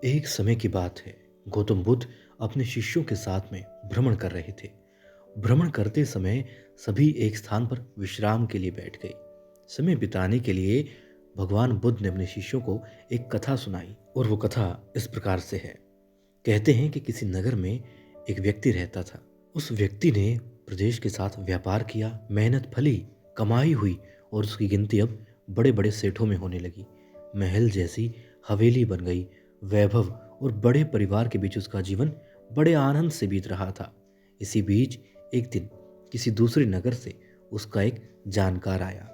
एक समय की बात है। गौतम बुद्ध अपने शिष्यों के साथ में भ्रमण कर रहे थे। भ्रमण करते समय सभी एक स्थान पर विश्राम के लिए बैठ गए। समय बिताने के लिए भगवान बुद्ध ने अपने शिष्यों को एक कथा सुनाई और वो कथा इस प्रकार से है। कहते हैं कि किसी नगर में एक व्यक्ति रहता था। उस व्यक्ति ने प्रदेश के साथ व्यापार किया, मेहनत फली, कमाई हुई और उसकी गिनती अब बड़े बड़े सेठों में होने लगी। महल जैसी हवेली बन गई। वैभव और बड़े परिवार के बीच उसका जीवन बड़े आनंद से बीत रहा था। इसी बीच एक दिन किसी दूसरे नगर से उसका एक जानकार आया।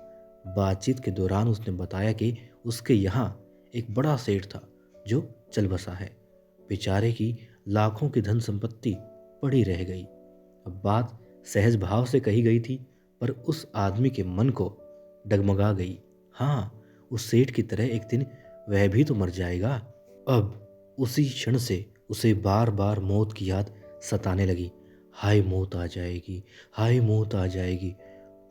बातचीत के दौरान उसने बताया कि उसके यहाँ एक बड़ा सेठ था जो चल बसा है। बेचारे की लाखों की धन संपत्ति पड़ी रह गई। अब बात सहज भाव से कही गई थी, पर उस आदमी के मन को डगमगा गई। हाँ, उस सेठ की तरह एक दिन वह भी तो मर जाएगा। अब उसी क्षण से उसे बार बार मौत की याद सताने लगी। हाय मौत आ जाएगी, हाय मौत आ जाएगी,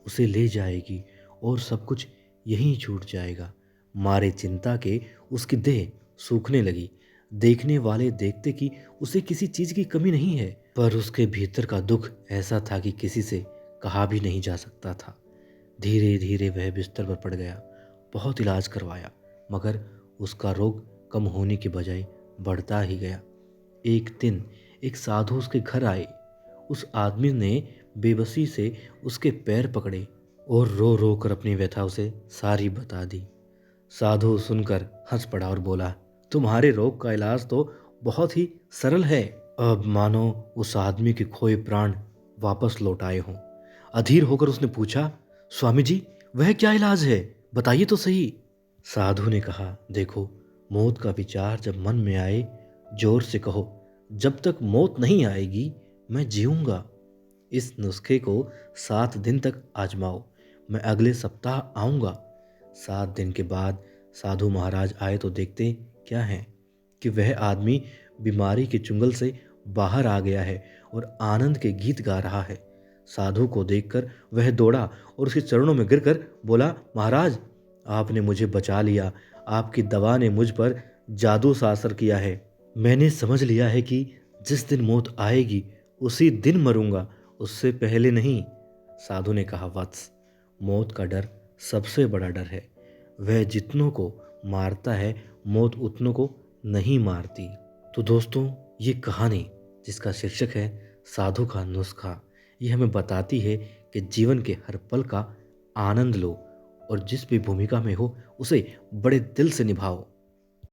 उसे ले जाएगी और सब कुछ यहीं छूट जाएगा। मारे चिंता के उसकी देह सूखने लगी। देखने वाले देखते कि उसे किसी चीज की कमी नहीं है, पर उसके भीतर का दुख ऐसा था कि किसी से कहा भी नहीं जा सकता था। धीरे धीरे वह बिस्तर पर पड़ गया। बहुत इलाज करवाया, मगर उसका रोग कम होने के बजाय बढ़ता ही गया। एक दिन एक साधु उसके घर आए। उस आदमी ने बेबसी से उसके पैर पकड़े और रो रो कर अपनी व्यथा उसे सारी बता दी। साधु सुनकर हंस पड़ा और बोला, तुम्हारे रोग का इलाज तो बहुत ही सरल है। अब मानो उस आदमी के खोए प्राण वापस लौट आए हों। अधीर होकर उसने पूछा, स्वामी जी, वह क्या इलाज है, बताइए तो सही। साधु ने कहा, देखो, मौत का विचार जब मन में आए, जोर से कहो, जब तक मौत नहीं आएगी मैं जीऊंगा। इस नुस्खे को 7 दिन तक आजमाओ। मैं अगले सप्ताह आऊंगा। 7 दिन के बाद साधु महाराज आए तो देखते क्या है कि वह आदमी बीमारी के चुंगल से बाहर आ गया है और आनंद के गीत गा रहा है। साधु को देखकर वह दौड़ा और उसके चरणों में गिरकर बोला, महाराज, आपने मुझे बचा लिया। आपकी दवा ने मुझ पर जादू सा असर किया है। मैंने समझ लिया है कि जिस दिन मौत आएगी उसी दिन मरूंगा, उससे पहले नहीं। साधु ने कहा, वत्स, मौत का डर सबसे बड़ा डर है। वह जितनों को मारता है, मौत उतनों को नहीं मारती। तो दोस्तों, ये कहानी जिसका शीर्षक है साधु का नुस्खा, ये हमें बताती है कि जीवन के हर पल का आनंद लो और जिस भी भूमिका में हो उसे बड़े दिल से निभाओ।